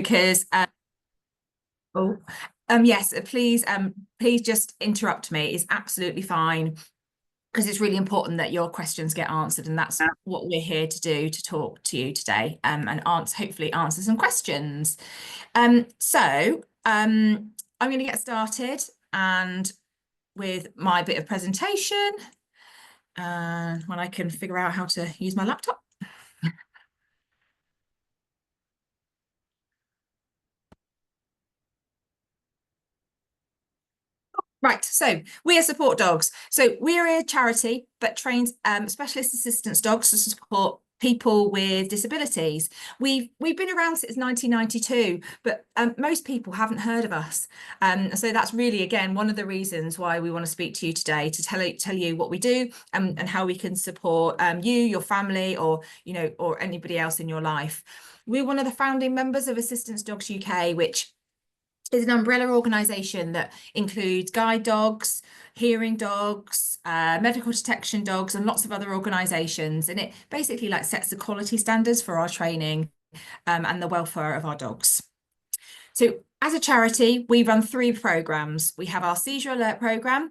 because oh yes, please just interrupt me. It's absolutely fine, because it's really important that your questions get answered, and that's what we're here to do, to talk to you today, and hopefully answer some questions. I'm going to get started and with my bit of presentation, and when I can figure out how to use my laptop. Right, so we are Support Dogs. So we're a charity that trains specialist assistance dogs to support people with disabilities. We've been around since 1992, but most people haven't heard of us. So that's really, again, one of the reasons why we want to speak to you today, to tell you what we do, and how we can support you, your family, or or anybody else in your life. We're one of the founding members of Assistance Dogs UK, which is an umbrella organisation that includes guide dogs, hearing dogs, medical detection dogs, and lots of other organisations. And it basically sets the quality standards for our training and the welfare of our dogs. So as a charity, we run 3 programmes. We have our Seizure Alert programme,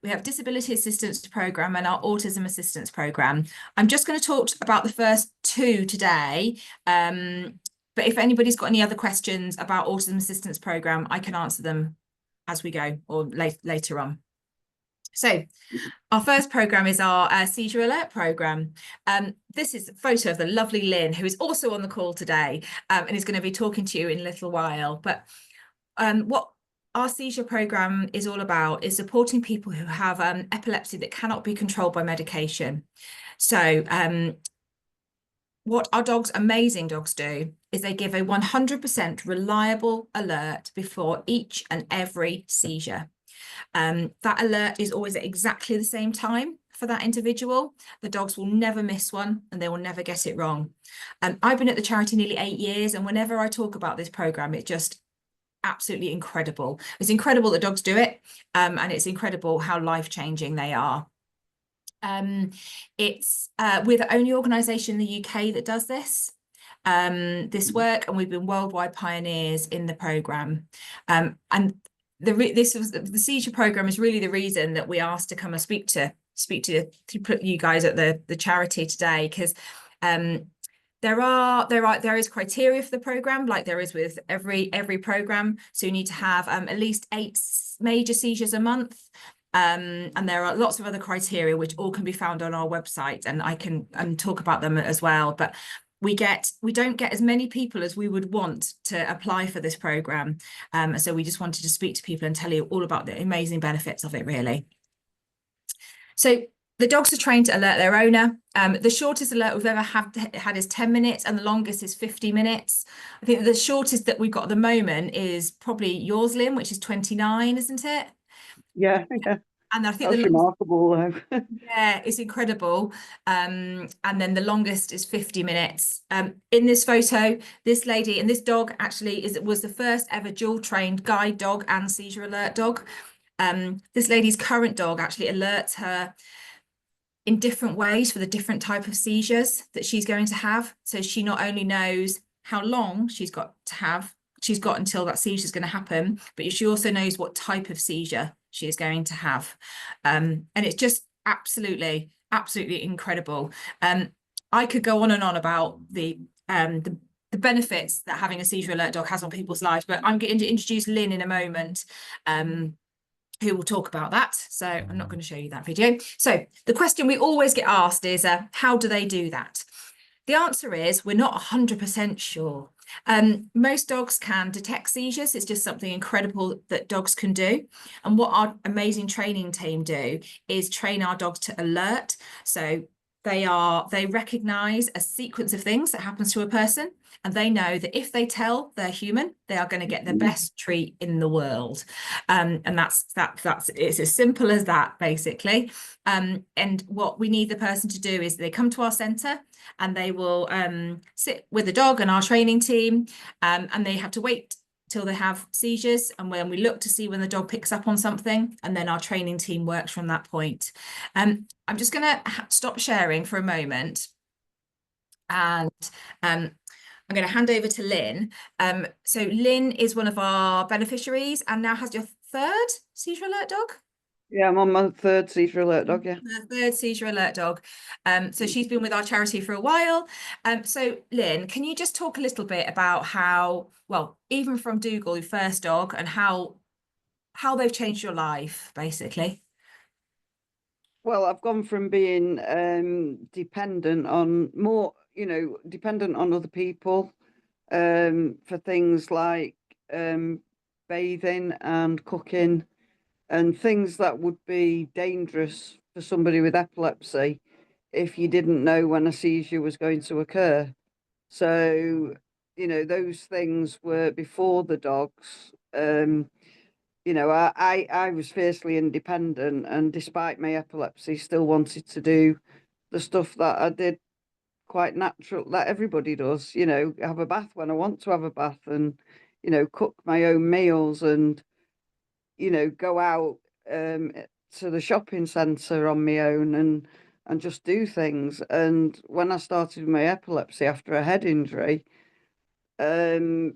we have Disability Assistance Programme, and our Autism Assistance Programme. I'm just going to talk about the first 2 today. But if anybody's got any other questions about Autism Assistance Programme, I can answer them as we go, or later on. So our first programme is our Seizure Alert programme. This is a photo of the lovely Lynn, who is also on the call today, and is going to be talking to you in a little while. But what our seizure programme is all about is supporting people who have epilepsy that cannot be controlled by medication. So what our dogs, amazing dogs, do is they give a 100% reliable alert before each and every seizure. That alert is always at exactly the same time for that individual. The dogs will never miss one, and they will never get it wrong. I've been at the charity nearly 8 years, and whenever I talk about this programme, it's just absolutely incredible. It's incredible that dogs do it, and it's incredible how life-changing they are. We're the only organisation in the UK that does this work, and we've been worldwide pioneers in the programme. And the seizure programme is really the reason that we asked to come and speak to you guys at the charity today, because there is criteria for the programme, like there is with every programme. So you need to have at least 8 major seizures a month. And there are lots of other criteria which all can be found on our website, and I can talk about them as well. But we don't get as many people as we would want to apply for this programme. So we just wanted to speak to people and tell you all about the amazing benefits of it, really. So the dogs are trained to alert their owner. The shortest alert we've ever had is 10 minutes, and the longest is 50 minutes. I think the shortest that we've got at the moment is probably yours, Lynn, which is 29, isn't it? Yeah. And I think that's remarkable. Yeah, it's incredible. And then the longest is 50 minutes. In this photo, this lady and this dog actually was the first ever dual trained guide dog and seizure alert dog. This lady's current dog actually alerts her in different ways for the different type of seizures that she's going to have. So she not only knows how long she's got until that seizure is going to happen, but she also knows what type of seizure she is going to have. And it's just absolutely incredible. I could go on and on about the benefits that having a seizure alert dog has on people's lives, but I'm going to introduce Lynn in a moment, who will talk about that. So I'm not going to show you that video. So the question we always get asked is, how do they do that? The answer is we're not 100% sure. Most dogs can detect seizures. It's just something incredible that dogs can do. And what our amazing training team do is train our dogs to alert. So they recognise a sequence of things that happens to a person, and they know that if they tell their human, they are going to get the best treat in the world. And it's as simple as that, basically. And what we need the person to do is they come to our centre, and they will sit with the dog and our training team, and they have to wait till they have seizures, and when we look to see when the dog picks up on something, and then our training team works from that point. I'm just going to stop sharing for a moment, and I'm going to hand over to Lynn. So Lynn is one of our beneficiaries and now has your third seizure alert dog? Yeah, I'm on my third seizure alert dog, yeah. Her third seizure alert dog. So she's been with our charity for a while. So Lynn, can you just talk a little bit about how, well, even from Dougal, your first dog, and how they've changed your life, basically? Well, I've gone from being dependent on more, dependent on other people for things like bathing and cooking and things that would be dangerous for somebody with epilepsy if you didn't know when a seizure was going to occur. So, those things were before the dogs. I was fiercely independent, and despite my epilepsy, still wanted to do the stuff that I did quite natural, that everybody does, have a bath when I want to have a bath and, cook my own meals and, go out to the shopping centre on my own and just do things. And when I started with my epilepsy after a head injury,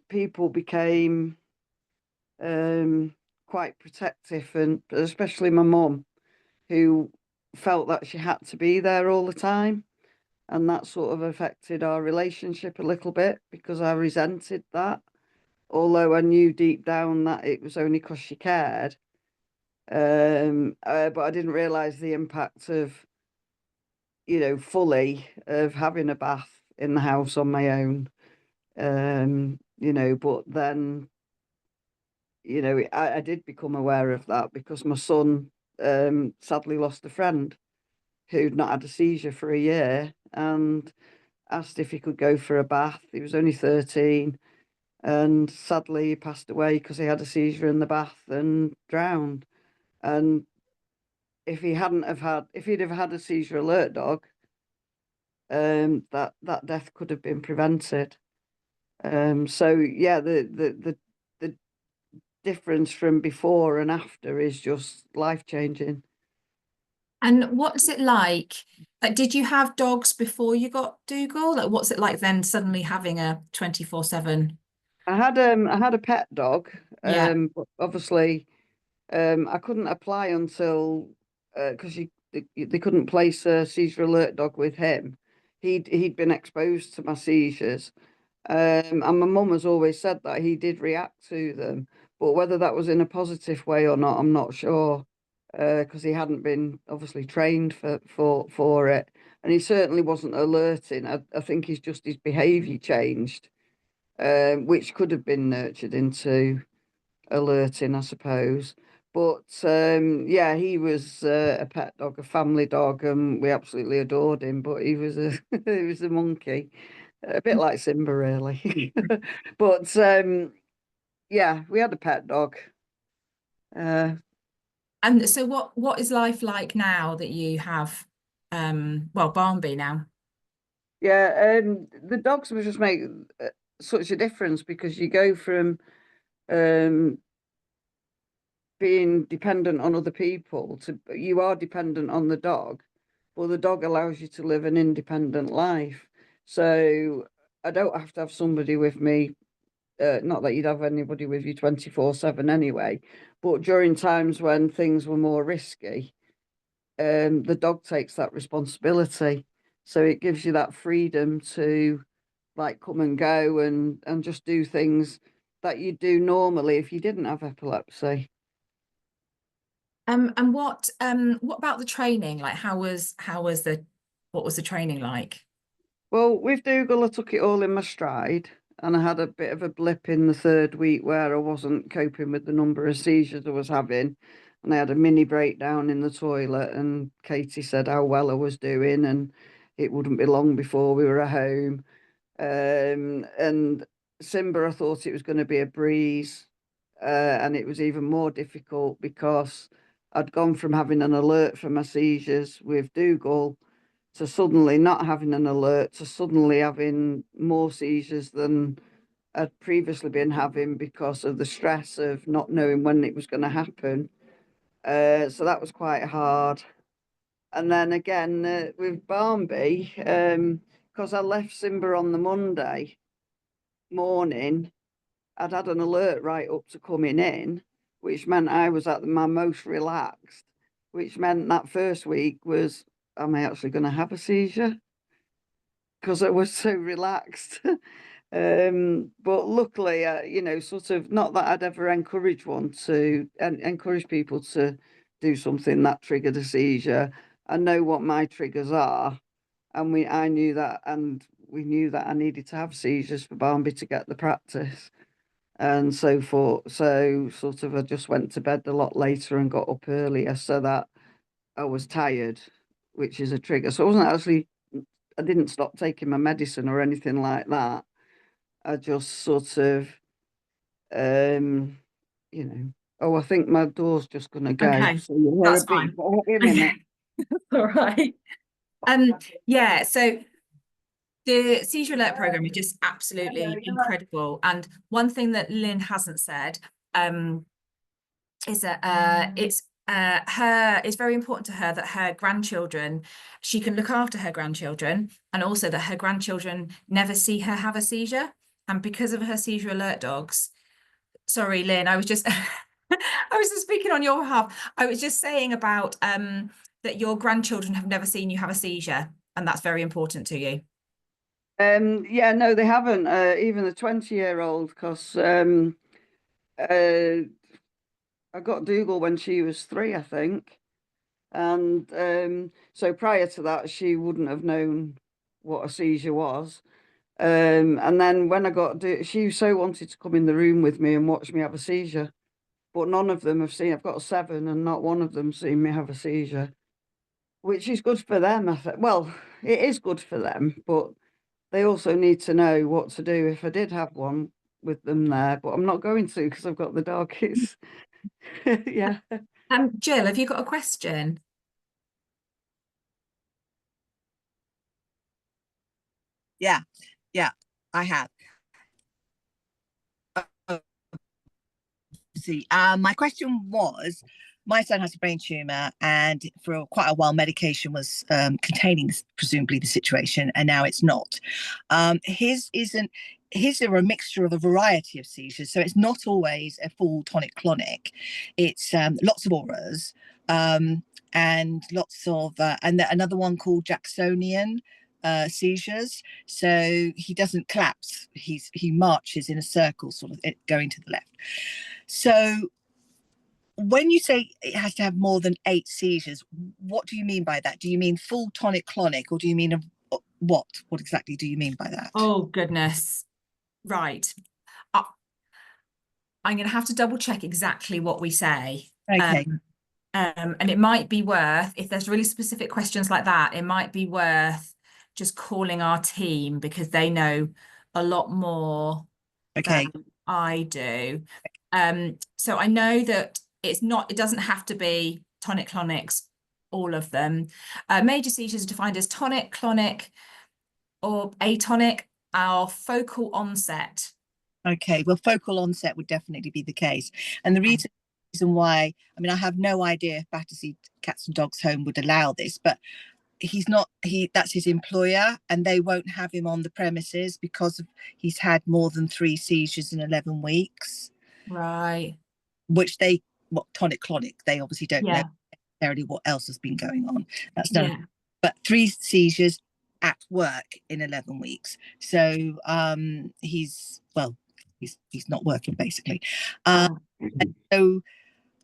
people became quite protective, and especially my mum, who felt that she had to be there all the time. And that sort of affected our relationship a little bit because I resented that. Although I knew deep down that it was only because she cared. But I didn't realize the impact of, fully of having a bath in the house on my own. But then, I did become aware of that because my son sadly lost a friend who'd not had a seizure for a year and asked if he could go for a bath. He was only 13 and sadly he passed away because he had a seizure in the bath and drowned. And if he'd have had a seizure alert dog, that death could have been prevented. So yeah, the difference from before and after is just life changing. And what's it like? Like, did you have dogs before you got Dougal? Like, what's it like then suddenly having a 24/7? I had a pet dog, Yeah. but obviously I couldn't apply until because they couldn't place a seizure alert dog with him. He'd been exposed to my seizures, and my mum has always said that he did react to them, but whether that was in a positive way or not, I'm not sure, because he hadn't been obviously trained for it, and he certainly wasn't alerting. I think he's just his behaviour changed, which could have been nurtured into alerting, I suppose. But yeah, he was a pet dog, a family dog, and we absolutely adored him. But he was a he was a monkey, a bit like Simba, really. But yeah, we had a pet dog. Uh, And so what is life like now that you have well, Barnby now? yeah, the dogs will just make such a difference because you go from um, being dependent on other people to you are dependent on the dog, but the dog allows you to live an independent life. So I don't have to have somebody with me. Not that you'd have anybody with you 24/7 anyway, but during times when things were more risky, the dog takes that responsibility. So it gives you that freedom to like come and go and just do things that you do normally if you didn't have epilepsy. And what about the training? Like how was the what was the training like? Well, with Dougal, I took it all in my stride, and I had a bit of a blip in the third week where I wasn't coping with the number of seizures I was having, and I had a mini breakdown in the toilet. And Katie said how well I was doing, and it wouldn't be long before we were at home. And Simba, I thought it was going to be a breeze, and it was even more difficult because I'd gone from having an alert for my seizures with Dougal to suddenly not having an alert, to suddenly having more seizures than I'd previously been having because of the stress of not knowing when it was going to happen. So that was quite hard. And then again with Barnby, because I left Simba on the Monday, morning, I'd had an alert right up to coming in, which meant I was at my most relaxed, which meant that first week was, am I actually going to have a seizure? Because I was so relaxed. But luckily, you know, sort of, not that I'd ever encourage encourage people to do something that triggered a seizure. I know what my triggers are, and I knew that, and we knew that I needed to have seizures for Barnby to get the practice and so forth. So sort of I just went to bed a lot later and got up earlier so that I was tired, which is a trigger. So I didn't stop taking my medicine or anything like that. I just sort of, you know, oh, I think my door's just going to go. Okay, So you'll hear a that's big fine. in a minute. All right. Yeah, so the seizure alert program is just absolutely incredible. And one thing that Lynn hasn't said is that it's very important to her that her grandchildren, she can look after her grandchildren, and also that her grandchildren never see her have a seizure. And because of her seizure alert dogs, sorry, Lynn, I was just I was just speaking on your behalf. I was just saying about that your grandchildren have never seen you have a seizure, and that's very important to you. Yeah, no, they haven't. Even the 20-year-old, because I got Dougal when she was 3, I think. And so prior to that, she wouldn't have known what a seizure was. And then when I got, she so wanted to come in the room with me and watch me have a seizure. But none of them have seen, I've got 7 and not one of them seen me have a seizure, which is good for them. I think. Well, it is good for them, but they also need to know what to do if I did have one with them there. But I'm not going to because I've got the dog. It's, yeah. Jill, have you got a question? Yeah, I have. See, my question was, my son has a brain tumor, and for quite a while, medication was containing presumably the situation, and now it's not. His isn't. His are a mixture of a variety of seizures, so it's not always a full tonic-clonic. It's lots of auras, and lots of, and another one called Jacksonian seizures. So he doesn't collapse. He marches in a circle, sort of going to the left. So when you say it has to have more than 8 seizures, what do you mean by that? Do you mean full tonic-clonic, or do you mean what? What exactly do you mean by that? Oh, goodness. Right. I'm going to have to double check exactly what we say. Okay. And it might be worth, if there's really specific questions like that, it might be worth just calling our team because they know a lot more Okay. than I do. So I know that it doesn't have to be tonic-clonics, all of them. Major seizures are defined as tonic, clonic, or atonic, or focal onset. Okay, well, focal onset would definitely be the case. And the reason why, I mean, I have no idea if Battersea Cats and Dogs Home would allow this, but that's his employer, and they won't have him on the premises because he's had more than 3 seizures in 11 weeks. Right. Which tonic-clonic, they obviously don't know necessarily what else has been going on. That's done. Yeah. But 3 seizures at work in 11 weeks. So he's not working basically. So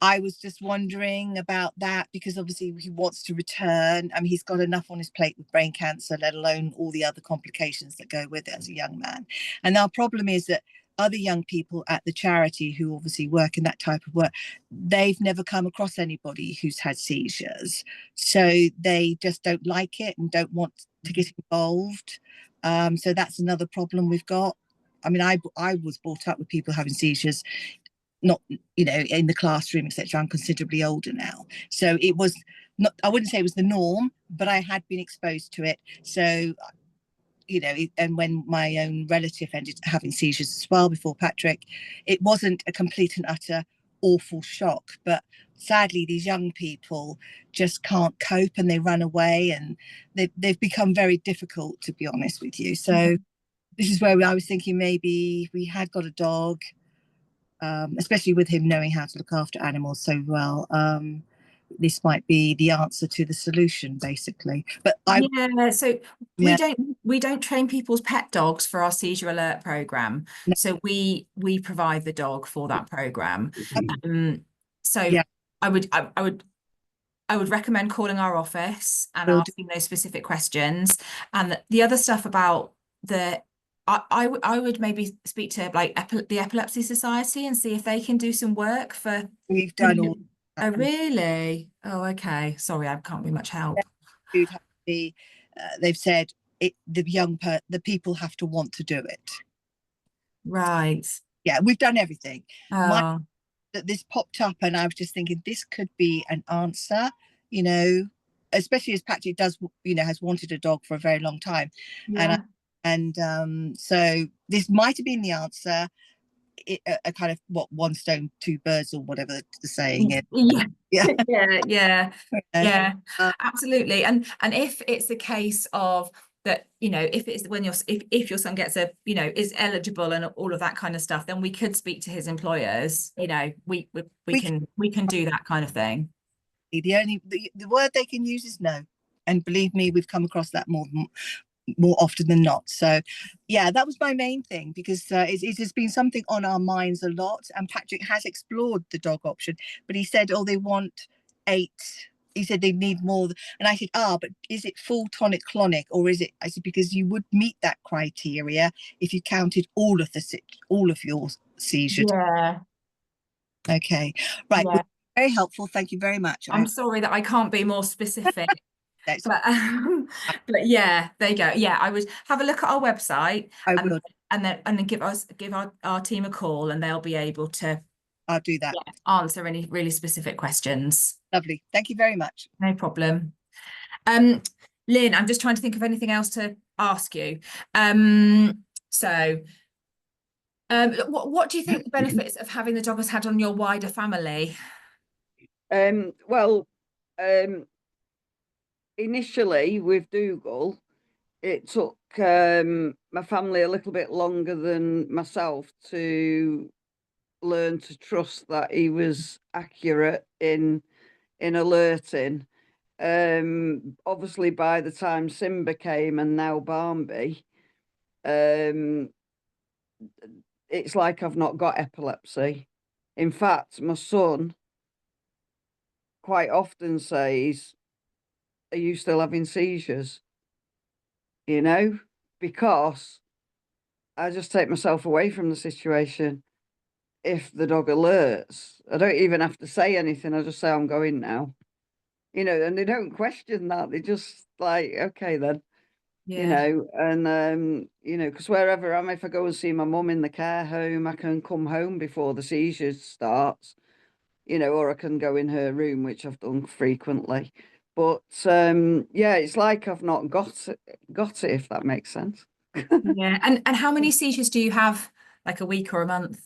I was just wondering about that because obviously he wants to return. I mean, he's got enough on his plate with brain cancer, let alone all the other complications that go with it as a young man. And our problem is that other young people at the charity who obviously work in that type of work, they've never come across anybody who's had seizures. So they just don't like it and don't want to get involved. So that's another problem we've got. I mean, I was brought up with people having seizures, not, in the classroom, etc. I'm considerably older now. So it was not, I wouldn't say it was the norm, but I had been exposed to it. So, and when my own relative ended up having seizures as well before Patrick, it wasn't a complete and utter awful shock. But sadly, these young people just can't cope and they run away, and they've become very difficult, to be honest with you. So this is where I was thinking maybe if we had got a dog, especially with him knowing how to look after animals so well, this might be the answer to the solution, basically. But so yeah, we don't train people's pet dogs for our seizure alert program. no, So we provide the dog for that program. So yeah, I would recommend calling our office and will do. asking those specific questions. And the other stuff about I would maybe speak to like the Epilepsy Society and see if they can do some work for. We've done all Oh, that. really? Oh, okay. Sorry, I can't be much help. You'd have to be, they've said the people have to want to do it. Right. Yeah, we've done everything. Oh. This popped up and I was just thinking this could be an answer, you know, especially as Patrick does, you know, has wanted a dog for a very long time. Yeah. So this might have been the answer. A kind of one stone, two birds, or whatever the saying is. Yeah. Yeah. Yeah, absolutely. And if it's the case of that, you know, if it's when if your son gets a, you know, is eligible and all of that kind of stuff, then we could speak to his employers. You know, we can do that kind of thing. The word they can use is no, and believe me, we've come across that more often than not. So yeah, that was my main thing, because it has been something on our minds a lot, and Patrick has explored the dog option, but he said, oh, they want 8. He said they need more, and I said, but is it full tonic clonic, or is it? I said, because you would meet that criteria if you counted all of your seizures. Yeah. Okay, right. Yeah. Well, very helpful, thank you very much. I'm sorry that I can't be more specific. But yeah, there you go. Yeah, I would have a look at our website. I will. And then give our team a call, and they'll be able to. I'll do that. Yeah, answer any really specific questions. Lovely. Thank you very much. No problem. Lynn, I'm just trying to think of anything else to ask you. What do you think the benefits of having the dog has had on your wider family? Well, initially with Dougal, it took my family a little bit longer than myself to learn to trust that he was accurate in alerting. Obviously by the time Simba came and now Barnby, it's like I've not got epilepsy. In fact, my son quite often says, are you still having seizures? You know, because I just take myself away from the situation. If the dog alerts, I don't even have to say anything. I just say, I'm going now. You know, and they don't question that. They just like, okay, then. Yeah. You know, and you know, because wherever I'm, if I go and see my mum in the care home, I can come home before the seizures starts, you know, or I can go in her room, which I've done frequently. But yeah, it's like I've not got it, if that makes sense. Yeah. And how many seizures do you have, like a week or a month?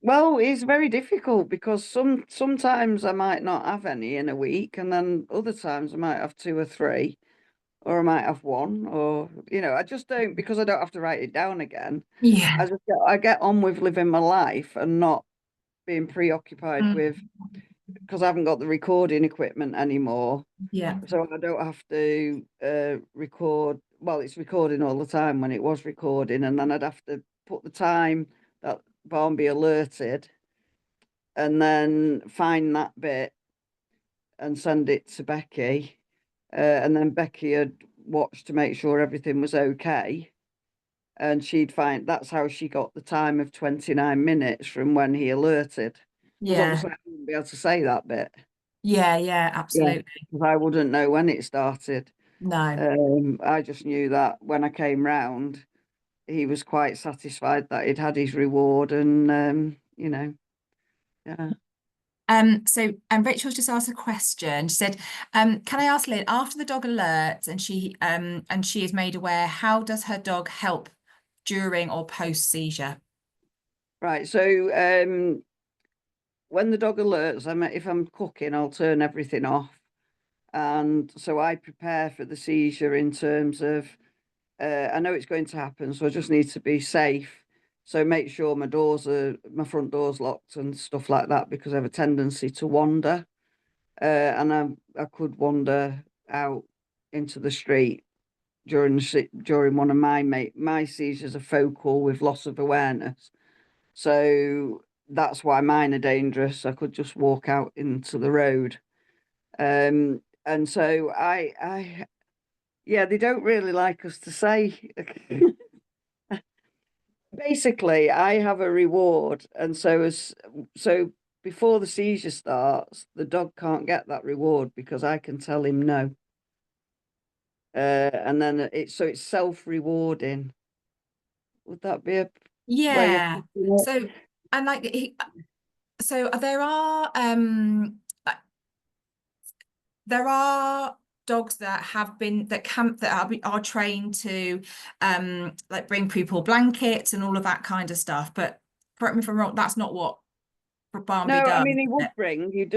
Well, it's very difficult because sometimes I might not have any in a week, and then other times I might have 2 or 3. Or I might have 1, or, you know, I just don't, because I don't have to write it down again. Yeah. I get on with living my life and not being preoccupied with, because I haven't got the recording equipment anymore. Yeah. So I don't have to record. Well, it's recording all the time when it was recording, and then I'd have to put the time that Barnby alerted and then find that bit and send it to Becky. And then Becky had watched to make sure everything was okay. And she'd find, that's how she got the time of 29 minutes from when he alerted. Because obviously I wouldn't be able to say that bit. Yeah, absolutely. Because I wouldn't know when it started. No. I just knew that when I came round, he was quite satisfied that he'd had his reward, and you know, yeah. So Rachel's just asked a question. She said, can I ask Lynn, after the dog alerts and she is made aware, how does her dog help during or post seizure? Right. So when the dog alerts, if I'm cooking, I'll turn everything off. And so I prepare for the seizure in terms of I know it's going to happen, so I just need to be safe. So make sure my front door's locked and stuff like that, because I have a tendency to wander. And I could wander out into the street during one of my seizures are focal with loss of awareness. So that's why mine are dangerous. I could just walk out into the road. And so yeah, they don't really like us to say. Basically, I have a reward, and so before the seizure starts, the dog can't get that reward because I can tell him no. And then it's self-rewarding. Would that be a way of Yeah. putting it? So, and like so there are dogs that are trained to like bring people blankets and all of that kind of stuff. But correct me if I'm wrong, that's not what Barnby No, I does. mean, he does bring, if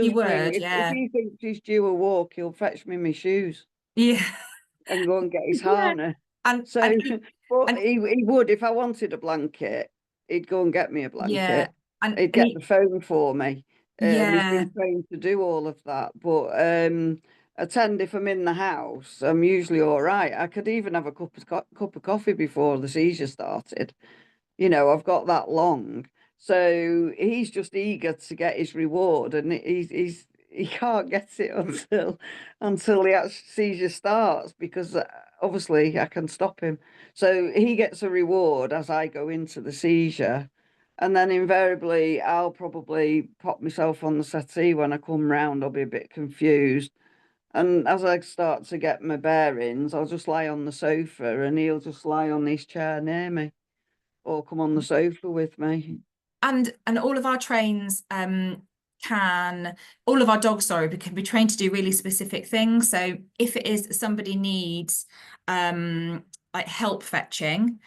yeah. he thinks he's due a walk, he'll fetch me my shoes Yeah. and go and get his Yeah. harness. So, but he would, if I wanted a blanket, he'd go and get me a blanket. Yeah. And he'd get the phone for me. He's yeah. been trained to do all of that. But I tend, if I'm in the house, I'm usually all right. I could even have a cup of coffee before the seizure started. You know, I've got that long. So he's just eager to get his reward, and he can't get it until the actual seizure starts, because obviously I can stop him. So he gets a reward as I go into the seizure, and then invariably I'll probably pop myself on the settee when I come round. I'll be a bit confused, and as I start to get my bearings, I'll just lie on the sofa, and he'll just lie on his chair near me, or come on the sofa with me. And all of our all of our dogs, sorry, can be trained to do really specific things. So if it is somebody needs like help fetching,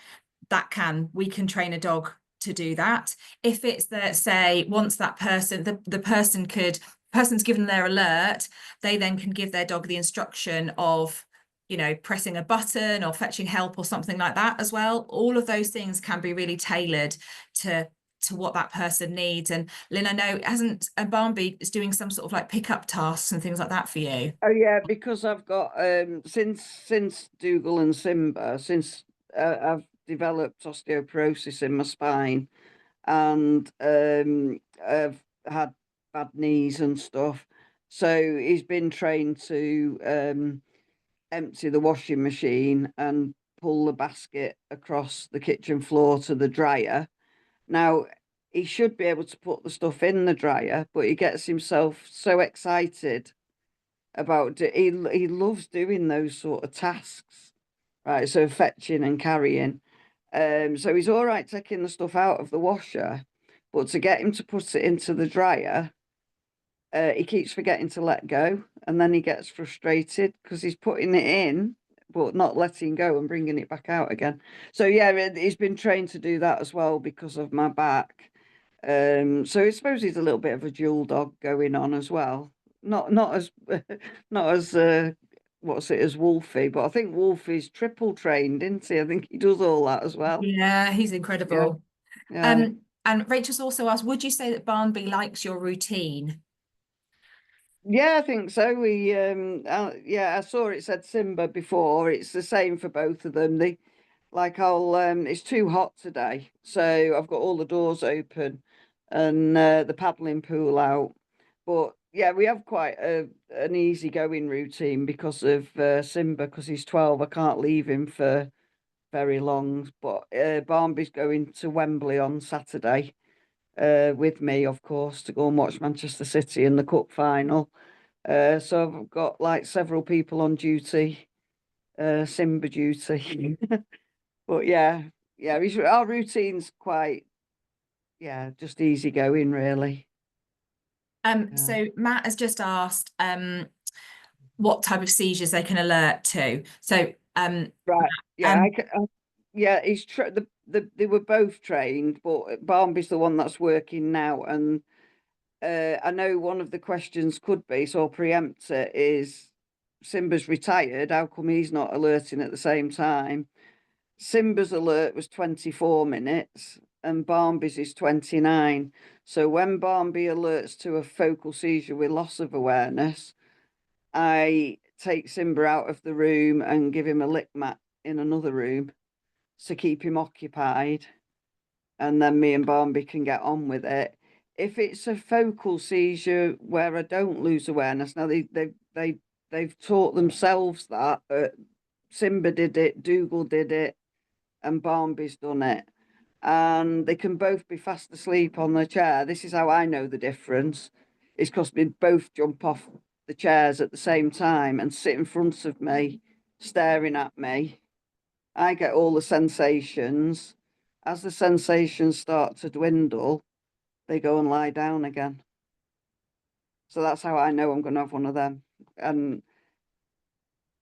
we can train a dog to do that. If it's that, say, once that person, the person's given their alert, they then can give their dog the instruction of, you know, pressing a button or fetching help or something like that as well. All of those things can be really tailored to what that person needs. And Lynn, I know Barnby is doing some sort of like pickup tasks and things like that for you. Oh yeah, because I've got since Dougal and Simba, since I've developed osteoporosis in my spine, and I've had bad knees and stuff. So he's been trained to empty the washing machine and pull the basket across the kitchen floor to the dryer. Now, he should be able to put the stuff in the dryer, but he gets himself so excited about it. He loves doing those sort of tasks, right? So fetching and carrying. So he's all right taking the stuff out of the washer, but to get him to put it into the dryer, he keeps forgetting to let go, and then he gets frustrated because he's putting it in but not letting go and bringing it back out again. So yeah, he's been trained to do that as well because of my back. So I suppose he's a little bit of a dual dog going on as well. Not as not as as Wolfie, but I think Wolfie's triple trained, isn't he? I think he does all that as well. Yeah, he's incredible. Yeah. And Rachel's also asked, would you say that Barnby likes your routine? Yeah, I think so. Yeah, I saw it said Simba before. It's the same for both of them. It's too hot today, so I've got all the doors open and the paddling pool out. But yeah, we have quite an easygoing routine because of Simba, because he's 12. I can't leave him for very long. But Barnby's going to Wembley on Saturday with me, of course, to go and watch Manchester City in the cup final. So I've got like several people on duty, Simba duty. But yeah, our routine's quite, just easy going, really. So Matt has just asked what type of seizures they can alert to. So right, yeah, they were both trained, but Barnby's the one that's working now, and I know one of the questions could be, so I'll preempt it, is Simba's retired, how come he's not alerting at the same time? Simba's alert was 24 minutes and Barmby's is 29. So when Barmby alerts to a focal seizure with loss of awareness, I take Simba out of the room and give him a lick mat in another room to keep him occupied. And then me and Barmby can get on with it. If it's a focal seizure where I don't lose awareness, now they've taught themselves that. Simba did it, Dougal did it, and Barmby's done it. And they can both be fast asleep on the chair. This is how I know the difference. It's because they both jump off the chairs at the same time and sit in front of me, staring at me. I get all the sensations. As the sensations start to dwindle, they go and lie down again. So that's how I know I'm going to have one of them. And,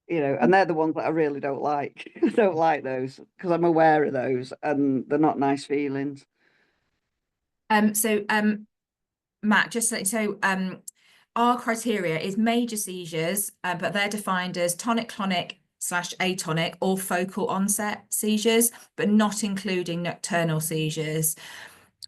you know, and they're the ones that I really don't like. I don't like those because I'm aware of those and they're not nice feelings. Matt, just so our criteria is major seizures, but they're defined as tonic-clonic / atonic or focal onset seizures, but not including nocturnal seizures.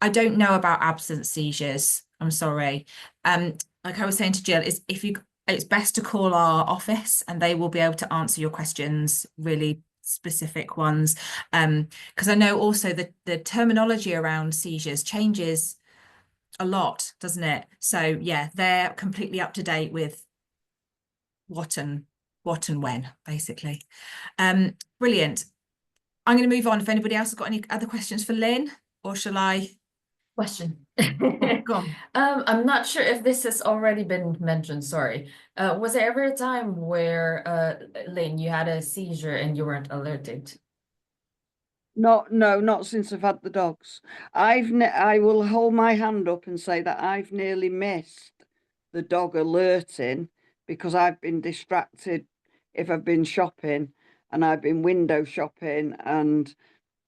I don't know about absent seizures. I'm sorry. Like I was saying to Jill, it's best to call our office and they will be able to answer your questions, really specific ones. Because I know also the terminology around seizures changes a lot, doesn't it? So yeah, they're completely up to date with what and when, basically. Brilliant. I'm going to move on. If anybody else has got any other questions for Lynn, or shall I? Question. Go on. I'm not sure if this has already been mentioned, sorry. Was there ever a time where, Lynn, you had a seizure and you weren't alerted? No, not since I've had the dogs. I will hold my hand up and say that I've nearly missed the dog alerting because I've been distracted if I've been shopping and I've been window shopping and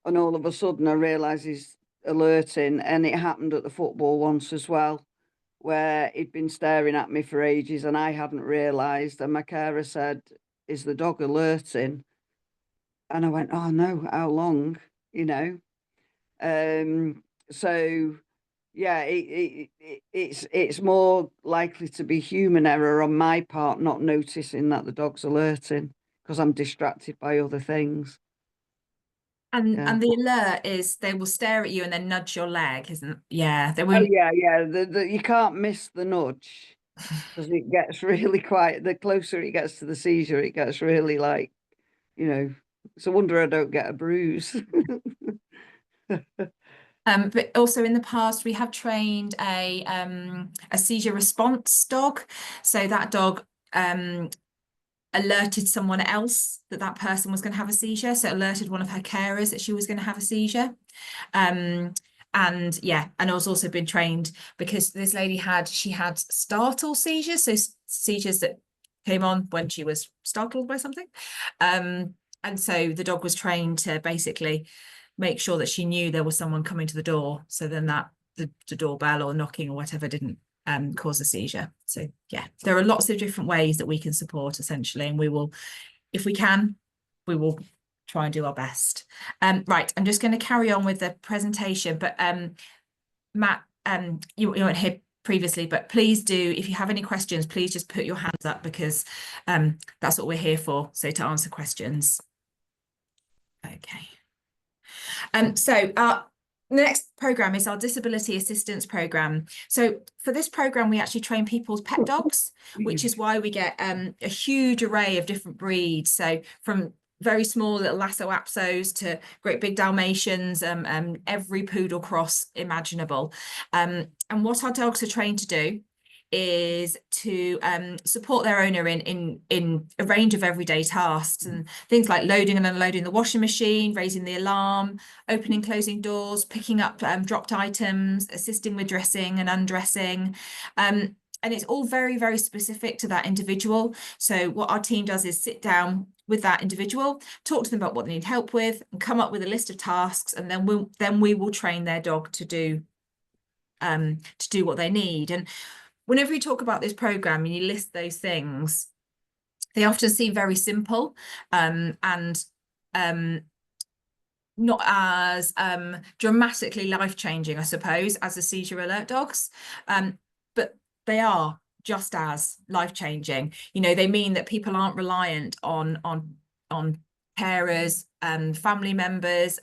all of a sudden I realise he's alerting. And it happened at the football once as well, where he'd been staring at me for ages and I hadn't realised, and my carer said, "Is the dog alerting?" And I went, "Oh no, how long?" You know. So yeah, it's more likely to be human error on my part, not noticing that the dog's alerting because I'm distracted by other things. And Yeah. the alert is they will stare at you and then nudge your leg, isn't? Yeah, they Oh won't. yeah. You can't miss the nudge because it gets really quite. The closer it gets to the seizure, it gets really like, you know. It's a wonder I don't get a bruise. But also in the past, we have trained a seizure response dog. So that dog alerted someone else that person was going to have a seizure. So it alerted one of her carers that she was going to have a seizure. And yeah, and I was also been trained because this lady had startle seizures, so seizures that came on when she was startled by something. And so the dog was trained to basically make sure that she knew there was someone coming to the door, so then that the doorbell or knocking or whatever didn't cause a seizure. So yeah, there are lots of different ways that we can support essentially, and we will, if we can, we will try and do our best. Right, I'm just going to carry on with the presentation, but Matt, you weren't here previously, but please do, if you have any questions, please just put your hands up because that's what we're here for, so to answer questions. Okay. So the next program is our disability assistance program. So for this program, we actually train people's pet dogs, which is why we get a huge array of different breeds. So from very small little Lhasa Apsos to great big Dalmatians, every poodle cross imaginable. And what our dogs are trained to do is to support their owner in a range of everyday tasks, and things like loading and unloading the washing machine, raising the alarm, opening, closing doors, picking up dropped items, assisting with dressing and undressing. And it's all very, very specific to that individual. So what our team does is sit down with that individual, talk to them about what they need help with, and come up with a list of tasks, and then we will train their dog to do what they need. And whenever you talk about this program and you list those things, they often seem very simple, and not as dramatically life-changing, I suppose, as the seizure alert dogs, but they are just as life-changing. You know, they mean that people aren't reliant on carers, family members,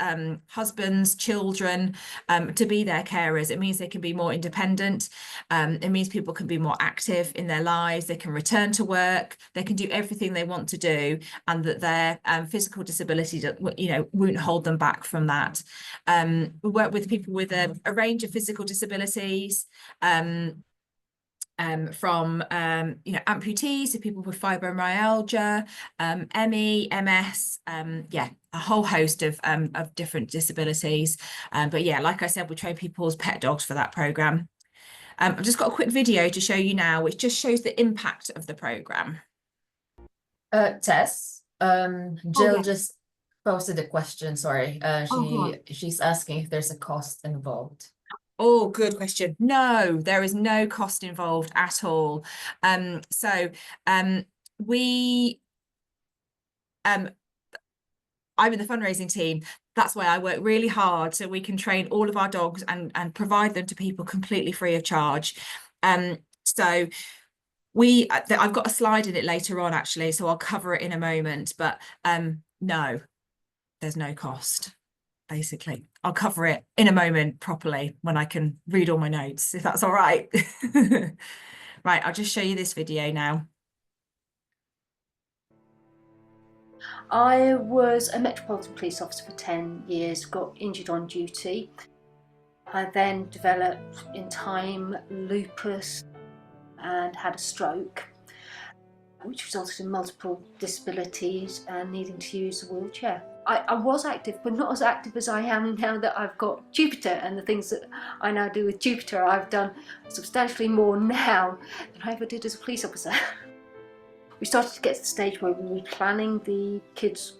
husbands, children, to be their carers. It means they can be more independent. It means people can be more active in their lives. They can return to work. They can do everything they want to do, and that their physical disability, you know, won't hold them back from that. We work with people with a range of physical disabilities. From you know, amputees to people with fibromyalgia, ME, MS, yeah, a whole host of different disabilities. But yeah, like I said, we train people as pet dogs for that program. I've just got a quick video to show you now, which just shows the impact of the program. Tess, Jill yeah. just posted a question. Sorry, she's asking if there's a cost involved. Oh, good question. No, there is no cost involved at all. I'm in the fundraising team. That's why I work really hard so we can train all of our dogs and provide them to people completely free of charge. So I've got a slide in it later on, actually, so I'll cover it in a moment. But no, there's no cost. Basically, I'll cover it in a moment properly when I can read all my notes, if that's all right. Right, I'll just show you this video now. I was a Metropolitan Police officer for 10 years, got injured on duty. I then developed in time lupus and had a stroke, which resulted in multiple disabilities and needing to use a wheelchair. I was active, but not as active as I am now that I've got Jupiter, and the things that I now do with Jupiter, I've done substantially more now than I ever did as a police officer. We started to get to the stage where we were planning the kids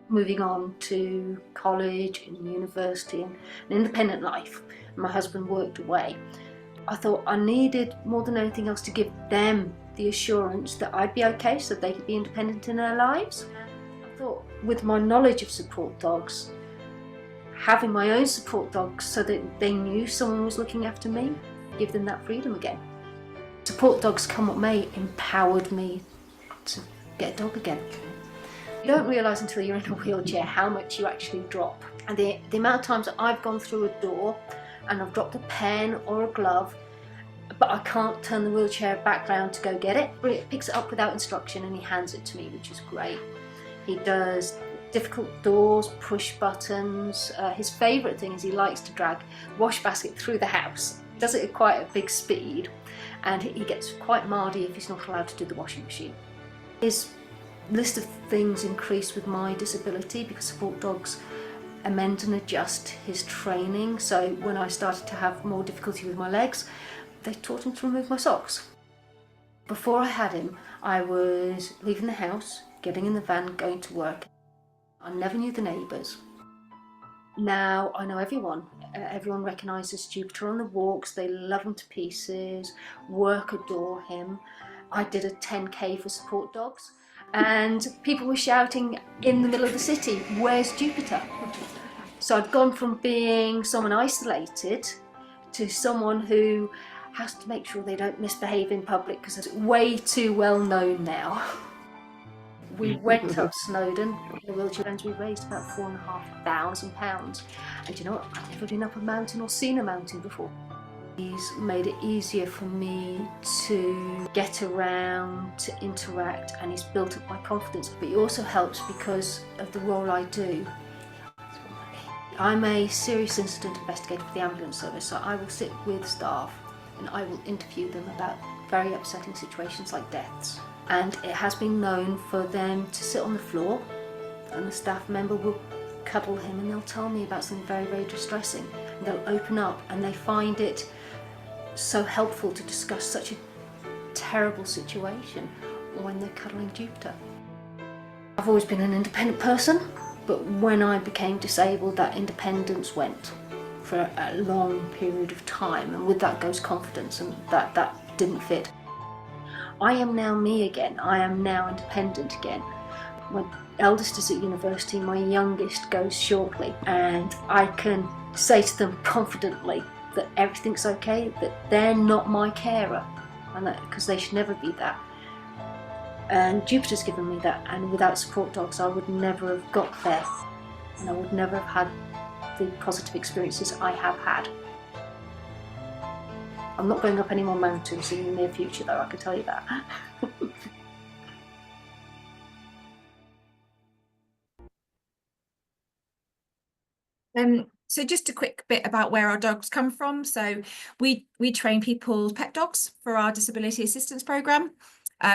moving on to college and university and an independent life. My husband worked away. I thought I needed more than anything else to give them the assurance that I'd be okay so they could be independent in their lives. I thought with my knowledge of support dogs, having my own support dogs so that they knew someone was looking after me, give them that freedom again. Support dogs, come what may, empowered me to get a dog again. You don't realise until you're in a wheelchair how much you actually drop. And the amount of times that I've gone through a door and I've dropped a pen or a glove, but I can't turn the wheelchair back round to go get it. He picks it up without instruction and he hands it to me, which is great. He does difficult doors, push buttons. His favourite thing is he likes to drag wash basket through the house. He does it at quite a big speed, and he gets quite mardy if he's not allowed to do the washing machine. His list of things increased with my disability because support dogs amend and adjust his training. So when I started to have more difficulty with my legs, they taught him to remove my socks. Before I had him, I was leaving the house, getting in the van, going to work. I never knew the neighbours. Now I know everyone. Everyone recognises Jupiter on the walks. They love him to pieces. Work adore him. I did a 10K for support dogs, and people were shouting in the middle of the city, "Where's Jupiter?" So I'd gone from being someone isolated to someone who has to make sure they don't misbehave in public because it's way too well known now. We went up Snowdon in a wheelchair and we raised about £4,500. And you know what? I've never been up a mountain or seen a mountain before. He's made it easier for me to get around, to interact, and he's built up my confidence. But he also helps because of the role I do. I'm a serious incident investigator for the ambulance service, so I will sit with staff and I will interview them about very upsetting situations like deaths. And it has been known for them to sit on the floor and the staff member will cuddle him and they'll tell me about something very, very distressing. And they'll open up and they find it so helpful to discuss such a terrible situation when they're cuddling Jupiter. I've always been an independent person, but when I became disabled, that independence went for a long period of time, and with that goes confidence, and that didn't fit. I am now me again. I am now independent again. My eldest is at university, my youngest goes shortly, and I can say to them confidently that everything's okay, that they're not my carer, and that because they should never be that. And Jupiter's given me that, and without support dogs I would never have got there, and I would never have had the positive experiences I have had. I'm not going up any more mountains in the near future though, I can tell you that. So just a quick bit about where our dogs come from. So we train people's pet dogs for our disability assistance program.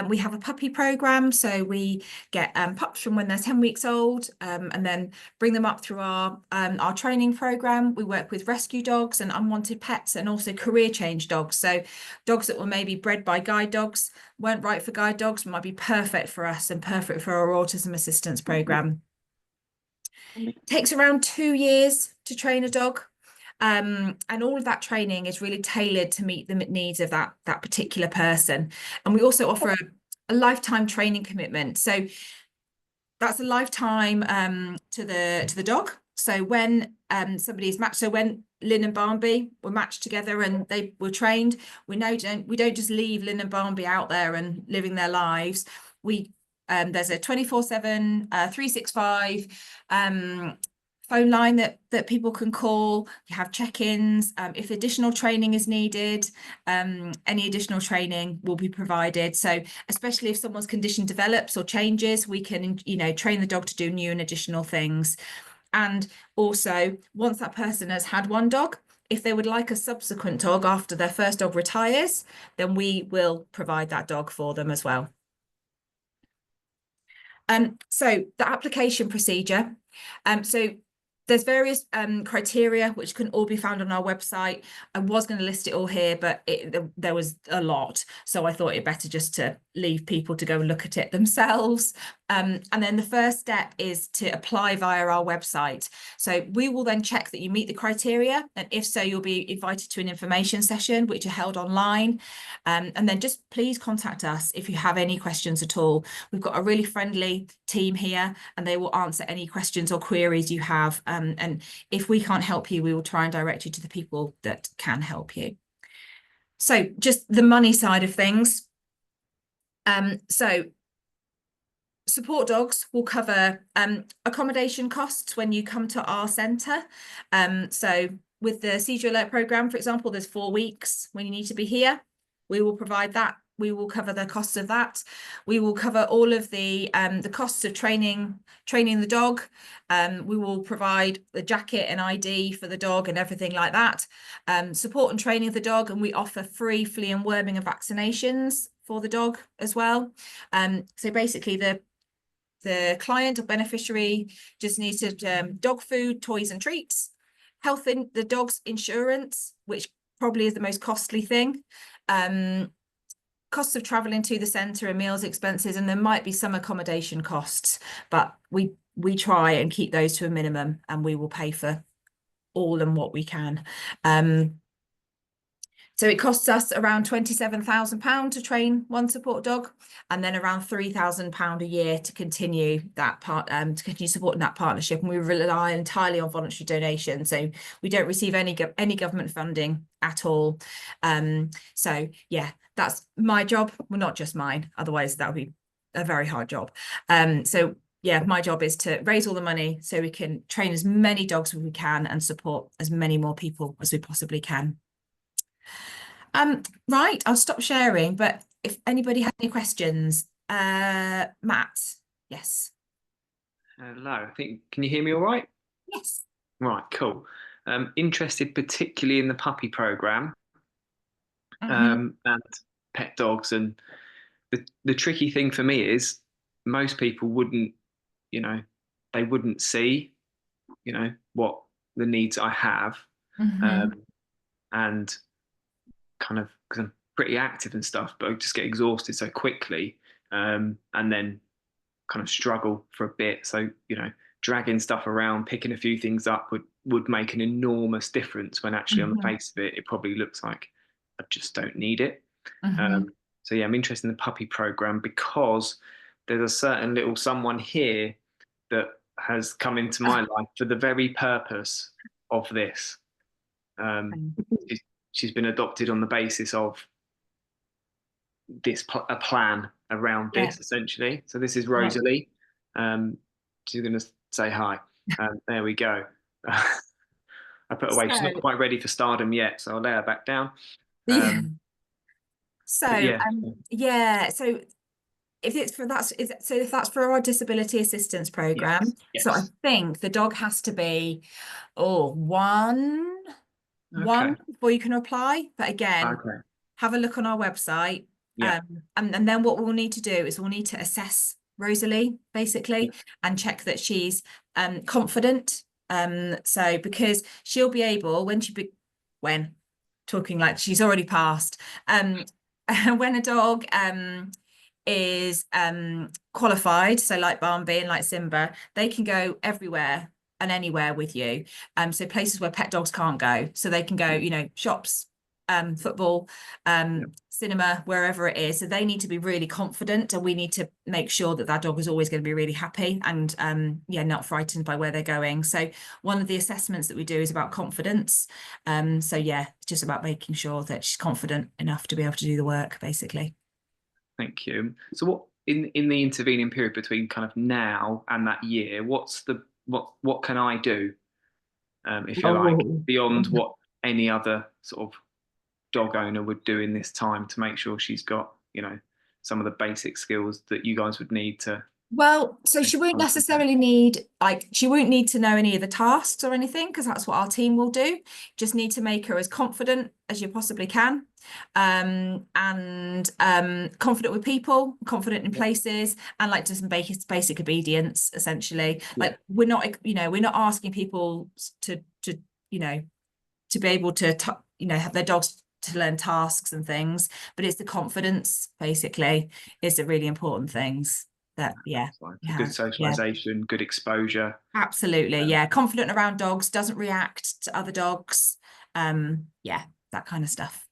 We have a puppy program, so we get pups from when they're 10 weeks old, and then bring them up through our training program. We work with rescue dogs and unwanted pets, and also career change dogs. So dogs that were maybe bred by guide dogs, weren't right for guide dogs, might be perfect for us and perfect for our autism assistance program. It takes around 2 years to train a dog. And all of that training is really tailored to meet the needs of that particular person. And we also offer a lifetime training commitment. So that's a lifetime to the dog. So when somebody is matched, so when Lynn and Barnby were matched together and they were trained, we don't just leave Lynn and Barnby out there and living their lives. There's a 24/7, 365 phone line that people can call. You have check-ins. If additional training is needed, any additional training will be provided. So especially if someone's condition develops or changes, we can, train the dog to do new and additional things. And also, once that person has had one dog, if they would like a subsequent dog after their first dog retires, then we will provide that dog for them as well. So the application procedure. So there's various criteria which can all be found on our website. I was going to list it all here, but there was a lot, so I thought it better just to leave people to go and look at it themselves. And then the first step is to apply via our website. So we will then check that you meet the criteria, and if so, you'll be invited to an information session which are held online. And then just please contact us if you have any questions at all. We've got a really friendly team here, and they will answer any questions or queries you have. And if we can't help you, we will try and direct you to the people that can help you. So just the money side of things. So support dogs will cover accommodation costs when you come to our centre. So with the seizure alert programme, for example, there's 4 weeks when you need to be here. We will provide that. We will cover the costs of that. We will cover all of the costs of training the dog. We will provide the jacket and ID for the dog and everything like that. Support and training of the dog, and we offer free flea and worming and vaccinations for the dog as well. So basically the client or beneficiary just needs dog food, toys and treats, health in the dog's insurance, which probably is the most costly thing. Costs of travelling to the centre and meals expenses, and there might be some accommodation costs, but we try and keep those to a minimum, and we will pay for all and what we can. So it costs us around £27,000 to train one support dog, and then around £3,000 a year to continue that to continue supporting that partnership. And we rely entirely on voluntary donation, so we don't receive any government funding at all. So yeah, that's my job. Well, not just mine, otherwise that would be a very hard job. So yeah, my job is to raise all the money so we can train as many dogs as we can and support as many more people as we possibly can. Right, I'll stop sharing, but if anybody has any questions, Matt, yes. Hello, I think, can you hear me all right? Yes. Right, cool. Interested particularly in the puppy program and pet dogs, and the tricky thing for me is most people wouldn't, they wouldn't see, what the needs I have, and kind of, because I'm pretty active and stuff, but I just get exhausted so quickly, and then kind of struggle for a bit. So, dragging stuff around, picking a few things up would make an enormous difference, when actually on the face of it, it probably looks like I just don't need it. So yeah, I'm interested in the puppy program because there's a certain little someone here that has come into my life for the very purpose of this. She's been adopted on the basis of a plan around this, essentially. So this is Rosalie. She's going to say hi. There we go. I put away. She's not quite ready for stardom yet, so I'll lay her back down. So if that's for our disability assistance program, so I think the dog has to be one before you can apply. But again, have a look on our website. And then what we'll need to do is we'll need to assess Rosalie basically and check that she's confident. So because she'll be able when talking like she's already passed, when a dog is qualified, so like Barnby and like Simba, they can go everywhere and anywhere with you. So places where pet dogs can't go, so they can go, you know, shops, football, cinema, wherever it is. So they need to be really confident, and we need to make sure that that dog is always going to be really happy and not frightened by where they're going. So one of the assessments that we do is about confidence. So yeah, it's just about making sure that she's confident enough to be able to do the work, basically. Thank you. So what in the intervening period between kind of now and that year, what can I do, if you like, beyond what any other sort of dog owner would do in this time to make sure she's got, you know, some of the basic skills that you guys would need to? Well, so she won't necessarily need, she won't need to know any of the tasks or anything, because that's what our team will do. Just need to make her as confident as you possibly can, and confident with people, confident in places, and like just some basic obedience, essentially. Like we're not asking people to be able to have their dogs to learn tasks and things, but it's the confidence basically is the really important things. That good socialization, good exposure. Absolutely, confident around dogs, doesn't react to other dogs, that kind of stuff.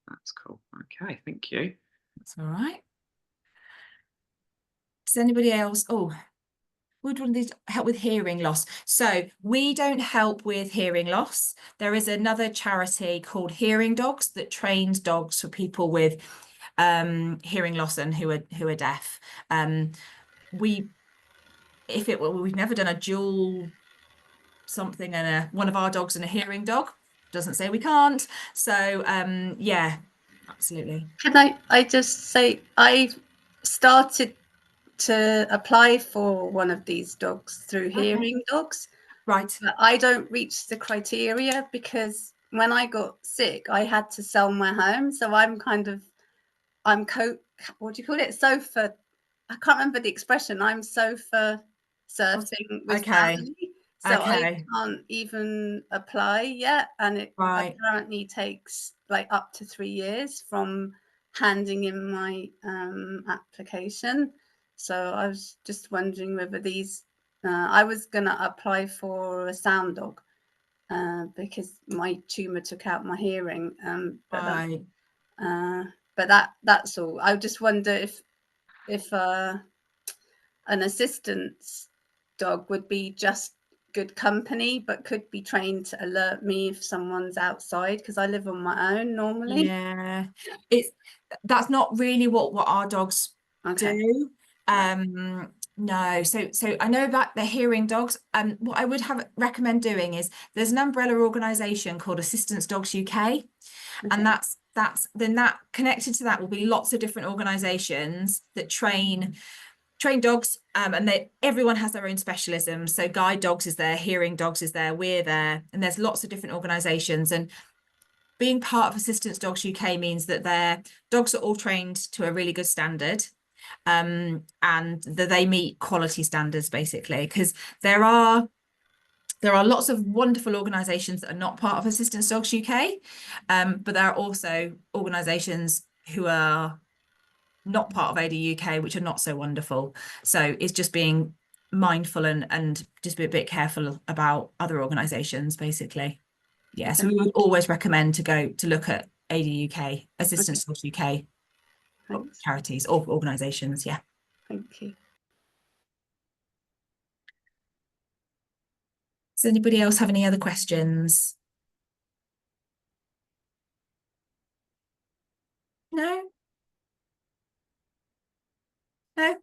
That's cool. Okay, thank you. That's all right. Does anybody else? Would one of these help with hearing loss? So we don't help with hearing loss. There is another charity called Hearing Dogs that trains dogs for people with hearing loss and who are deaf. We've never done a dual something and one of our dogs and a hearing dog. Doesn't say we can't. So absolutely. Can I just say I started to apply for one of these dogs through Hearing Dogs, right? But I don't reach the criteria because when I got sick, I had to sell my home. So what do you call it? Sofa. I can't remember the expression. I'm sofa surfing with family. So I can't even apply yet. And it apparently takes like up to 3 years from handing in my application. So I was just wondering whether these, I was going to apply for a sound dog because my tumour took out my hearing. But that's all. I just wonder if an assistance dog would be just good company, but could be trained to alert me if someone's outside, because I live on my own normally. Yeah, that's not really what our dogs do. No, so I know about the hearing dogs. What I would recommend doing is there's an umbrella organisation called Assistance Dogs UK, and that's connected to that will be lots of different organisations that train dogs, and everyone has their own specialism. So guide dogs is there, hearing dogs is there, we're there, and there's lots of different organisations. And being part of Assistance Dogs UK means that their dogs are all trained to a really good standard, and that they meet quality standards basically, because there are lots of wonderful organisations that are not part of Assistance Dogs UK, but there are also organisations who are not part of AD UK which are not so wonderful. So it's just being mindful and just be a bit careful about other organisations basically. Yeah, so we would always recommend to look at AD UK, Assistance Dogs UK charities or organisations. Yeah. Thank you. Does anybody else have any other questions? No? No?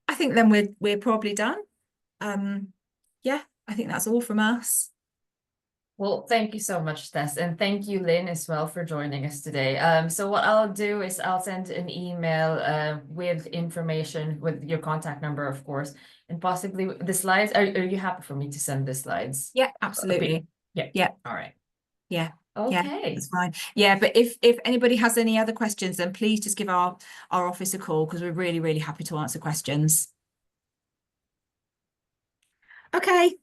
I think then we're probably done. Yeah, I think that's all from us. Well, thank you so much, Tess, and thank you, Lynn, as well for joining us today. So what I'll do is I'll send an email with information, with your contact number, of course, and possibly the slides. Are you happy for me to send the slides? Yeah, absolutely. Yeah. Yeah. All right. Yeah. Okay. Yeah, that's fine. Yeah, but if anybody has any other questions, then please just give our office a call, because we're really, really happy to answer questions. Okay.